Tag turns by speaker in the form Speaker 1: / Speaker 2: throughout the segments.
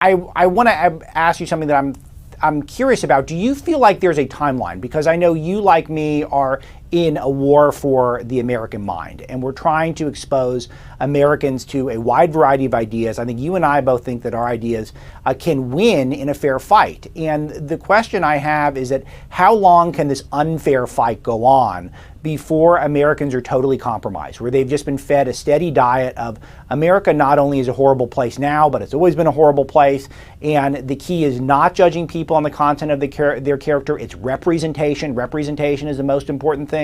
Speaker 1: I want to ask you something that I'm curious about. Do you feel like there's a timeline? Because I know you, like me, are in a war for the American mind, and we're trying to expose Americans to a wide variety of ideas. I think you and I both think that our ideas can win in a fair fight. And the question I have is that how long can this unfair fight go on before Americans are totally compromised, where they've just been fed a steady diet of America not only is a horrible place now, but it's always been a horrible place, and the key is not judging people on the content of their character, it's representation. Representation is the most important thing.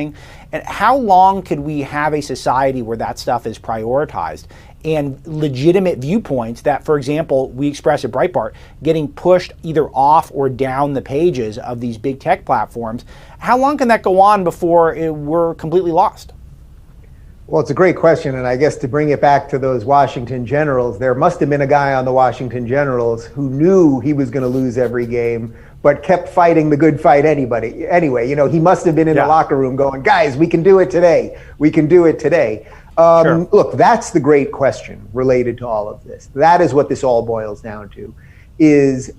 Speaker 1: And how long could we have a society where that stuff is prioritized and legitimate viewpoints that, for example, we express at Breitbart, getting pushed either off or down the pages of these big tech platforms? How long can that go on before we're completely lost?
Speaker 2: Well, it's a great question, and I guess to bring it back to those Washington Generals, there must have been a guy on the Washington Generals who knew he was going to lose every game, but kept fighting the good fight anyway. You know, he must have been in the locker room going, guys, we can do it today. We can do it today. Sure. Look, that's the great question related to all of this. That is what this all boils down to, is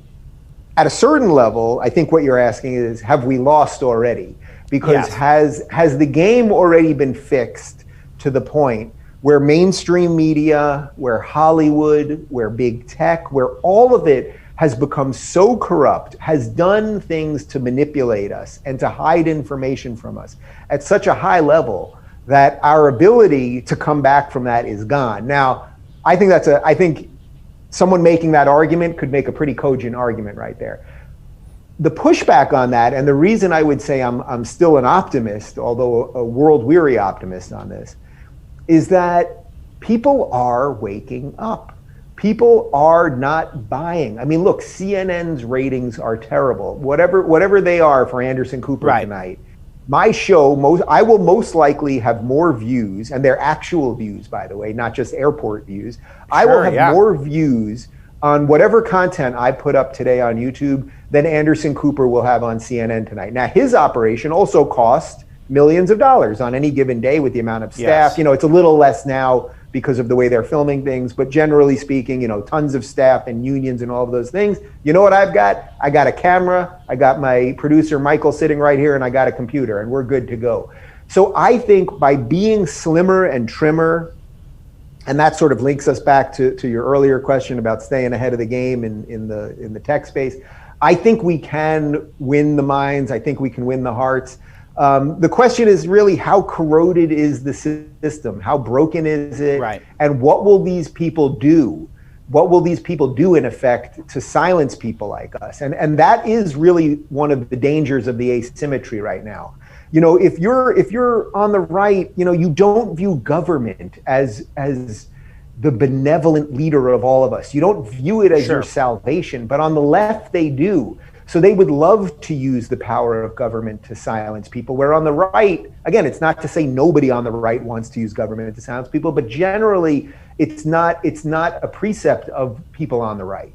Speaker 2: at a certain level, I think what you're asking is, have we lost already? Because has the game already been fixed to the point where mainstream media, where Hollywood, where big tech, where all of it has become so corrupt, has done things to manipulate us and to hide information from us at such a high level that our ability to come back from that is gone. Now, I think someone making that argument could make a pretty cogent argument right there. The pushback on that, and the reason I would say I'm still an optimist, although a world-weary optimist on this, is that people are waking up. People are not buying. I mean, look, CNN's ratings are terrible. Whatever they are for Anderson Cooper tonight, my show, I will most likely have more views, and they're actual views, by the way, not just airport views. I will have more views on whatever content I put up today on YouTube than Anderson Cooper will have on CNN tonight. Now, his operation also cost millions of dollars on any given day with the amount of staff. You know, it's a little less now because of the way they're filming things, but generally speaking, you know, tons of staff and unions and all of those things. You know what I've got? I got a camera, I got my producer Michael sitting right here, and I got a computer, and we're good to go. So I think by being slimmer and trimmer, and that sort of links us back to your earlier question about staying ahead of the game in the tech space, I think we can win the minds, I think we can win the hearts. The question is really, how corroded is the system? How broken is it? Right. And what will these people do? What will these people do, in effect, to silence people like us? And that is really one of the dangers of the asymmetry right now. You know, if you're on the right, you know, you don't view government as the benevolent leader of all of us. You don't view it as your salvation, but on the left they do. So they would love to use the power of government to silence people, where on the right, again, it's not to say nobody on the right wants to use government to silence people, but generally it's not a precept of people on the right,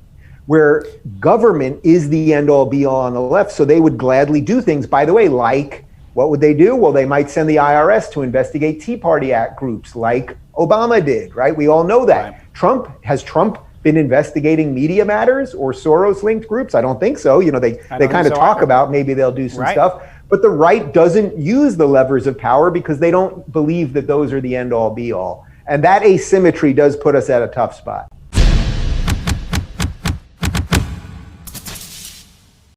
Speaker 2: where government is the end all be all on the left. So they would gladly do things, by the way, like, what would they do? Well, they might send the IRS to investigate Tea Party Act groups like Obama did, right? We all know that. Right. Has Trump been investigating Media Matters or Soros-linked groups? I don't think so. You know, they kind of talk about maybe they'll do some stuff, but the right doesn't use the levers of power because they don't believe that those are the end all be all. And that asymmetry does put us at a tough spot.